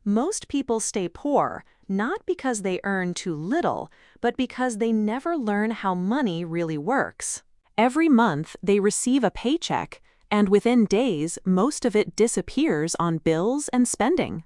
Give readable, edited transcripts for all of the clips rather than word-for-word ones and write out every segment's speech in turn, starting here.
Most people stay poor, not because they earn too little, but because they never learn how money really works. Every month, they receive a paycheck, and within days, most of it disappears on bills and spending.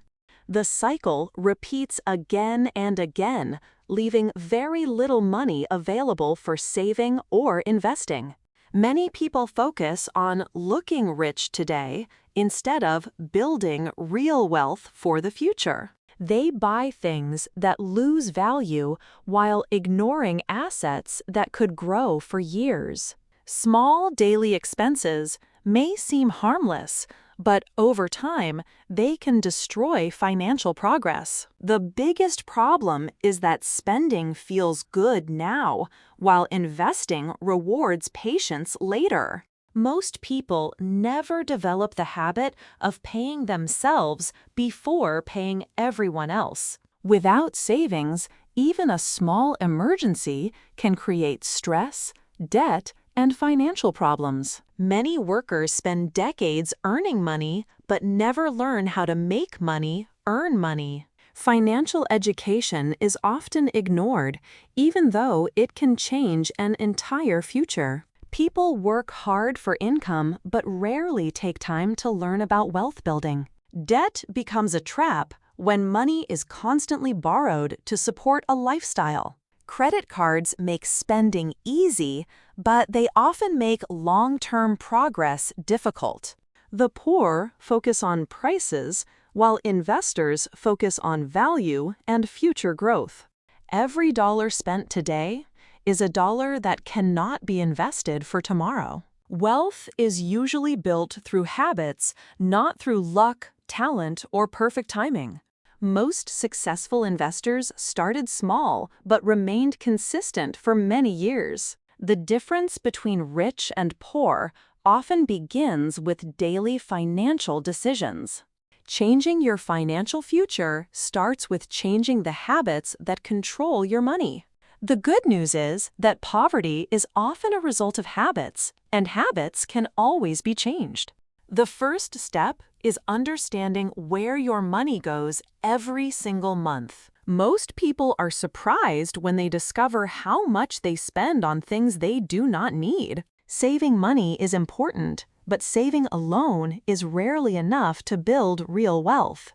The cycle repeats again and again, leaving very little money available for saving or investing. Many people focus on looking rich today instead of building real wealth for the future. They buy things that lose value while ignoring assets that could grow for years. Small daily expenses may seem harmless, but over time, they can destroy financial progress. The biggest problem is that spending feels good now, while investing rewards patience later. Most people never develop the habit of paying themselves before paying everyone else. Without savings, even a small emergency can create stress, debt, and financial problems. Many workers spend decades earning money but never learn how to make money, earn money. Financial education is often ignored, even though it can change an entire future. People work hard for income but rarely take time to learn about wealth building. Debt becomes a trap when money is constantly borrowed to support a lifestyle. Credit cards make spending easy, but they often make long-term progress difficult. The poor focus on prices, while investors focus on value and future growth. Every dollar spent today is a dollar that cannot be invested for tomorrow. Wealth is usually built through habits, not through luck, talent, or perfect timing. Most successful investors started small but remained consistent for many years. The difference between rich and poor often begins with daily financial decisions. Changing your financial future starts with changing the habits that control your money. The good news is that poverty is often a result of habits, and habits can always be changed. The first step is understanding where your money goes every single month. Most people are surprised when they discover how much they spend on things they do not need. Saving money is important, but saving alone is rarely enough to build real wealth.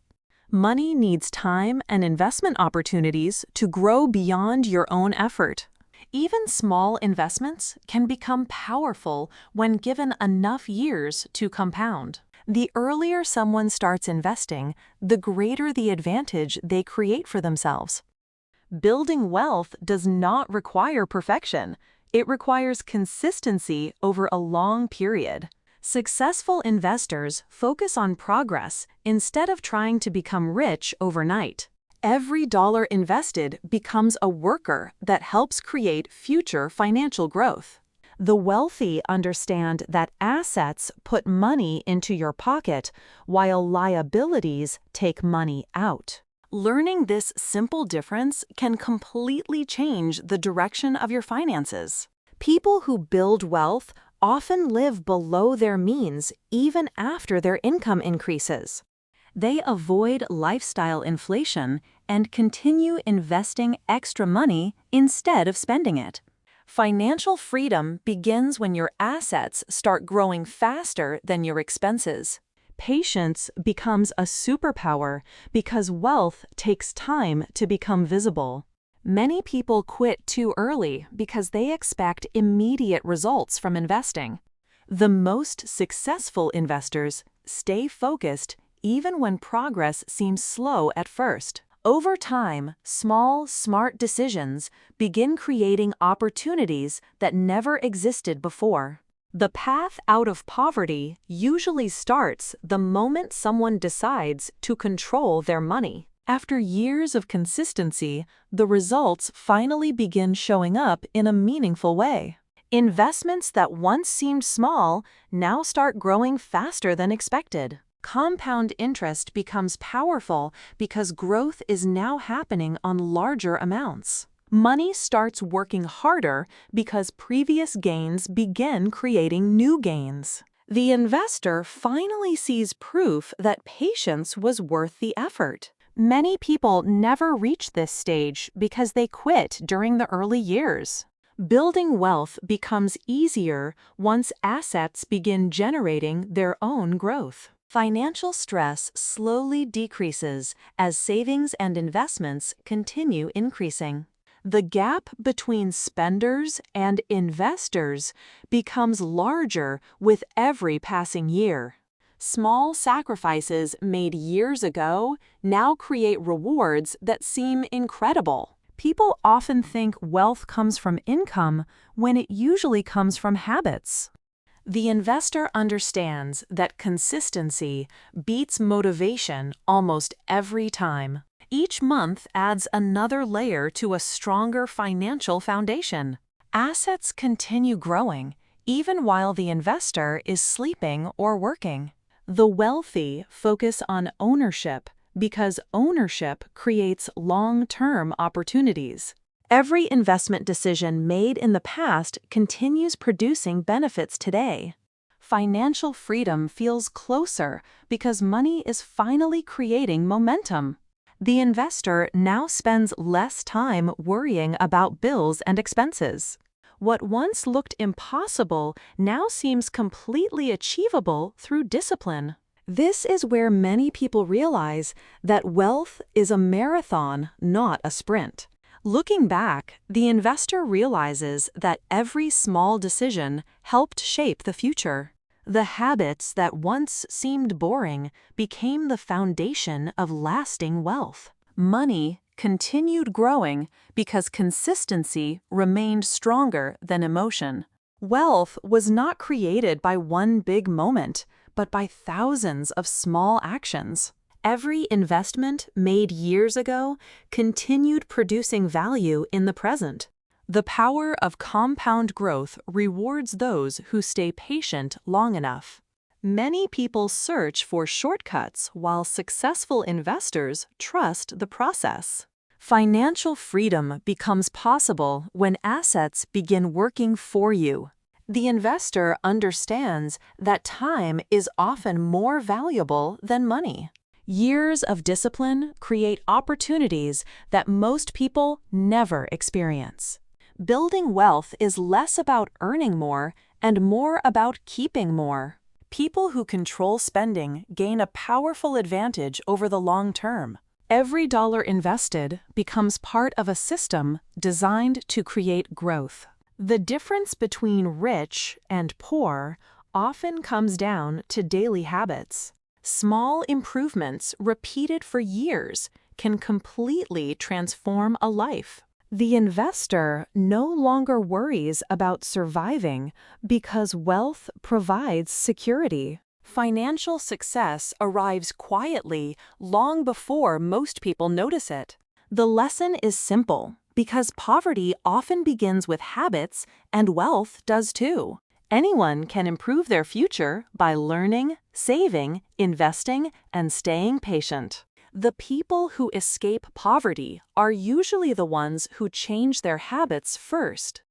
Money needs time and investment opportunities to grow beyond your own effort. Even small investments can become powerful when given enough years to compound. The earlier someone starts investing, the greater the advantage they create for themselves. Building wealth does not require perfection. It requires consistency over a long period. Successful investors focus on progress instead of trying to become rich overnight. Every dollar invested becomes a worker that helps create future financial growth. The wealthy understand that assets put money into your pocket, while liabilities take money out. Learning this simple difference can completely change the direction of your finances. People who build wealth often live below their means even after their income increases. They avoid lifestyle inflation and continue investing extra money instead of spending it. Financial freedom begins when your assets start growing faster than your expenses. Patience becomes a superpower because wealth takes time to become visible. Many people quit too early because they expect immediate results from investing. The most successful investors stay focused even when progress seems slow at first. Over time, small, smart decisions begin creating opportunities that never existed before. The path out of poverty usually starts the moment someone decides to control their money. After years of consistency, the results finally begin showing up in a meaningful way. Investments that once seemed small now start growing faster than expected. Compound interest becomes powerful because growth is now happening on larger amounts. Money starts working harder because previous gains begin creating new gains. The investor finally sees proof that patience was worth the effort. Many people never reach this stage because they quit during the early years. Building wealth becomes easier once assets begin generating their own growth. Financial stress slowly decreases as savings and investments continue increasing. The gap between spenders and investors becomes larger with every passing year. Small sacrifices made years ago now create rewards that seem incredible. People often think wealth comes from income when it usually comes from habits. The investor understands that consistency beats motivation almost every time. Each month adds another layer to a stronger financial foundation. Assets continue growing, even while the investor is sleeping or working. The wealthy focus on ownership because ownership creates long-term opportunities. Every investment decision made in the past continues producing benefits today. Financial freedom feels closer because money is finally creating momentum. The investor now spends less time worrying about bills and expenses. What once looked impossible now seems completely achievable through discipline. This is where many people realize that wealth is a marathon, not a sprint. Looking back, the investor realizes that every small decision helped shape the future. The habits that once seemed boring became the foundation of lasting wealth. Money continued growing because consistency remained stronger than emotion. Wealth was not created by one big moment, but by thousands of small actions. Every investment made years ago continued producing value in the present. The power of compound growth rewards those who stay patient long enough. Many people search for shortcuts while successful investors trust the process. Financial freedom becomes possible when assets begin working for you. The investor understands that time is often more valuable than money. Years of discipline create opportunities that most people never experience. Building wealth is less about earning more and more about keeping more. People who control spending gain a powerful advantage over the long term. Every dollar invested becomes part of a system designed to create growth. The difference between rich and poor often comes down to daily habits. Small improvements repeated for years can completely transform a life. The investor no longer worries about surviving because wealth provides security. Financial success arrives quietly long before most people notice it. The lesson is simple because poverty often begins with habits and wealth does too. Anyone can improve their future by learning, saving, investing, and staying patient. The people who escape poverty are usually the ones who change their habits first.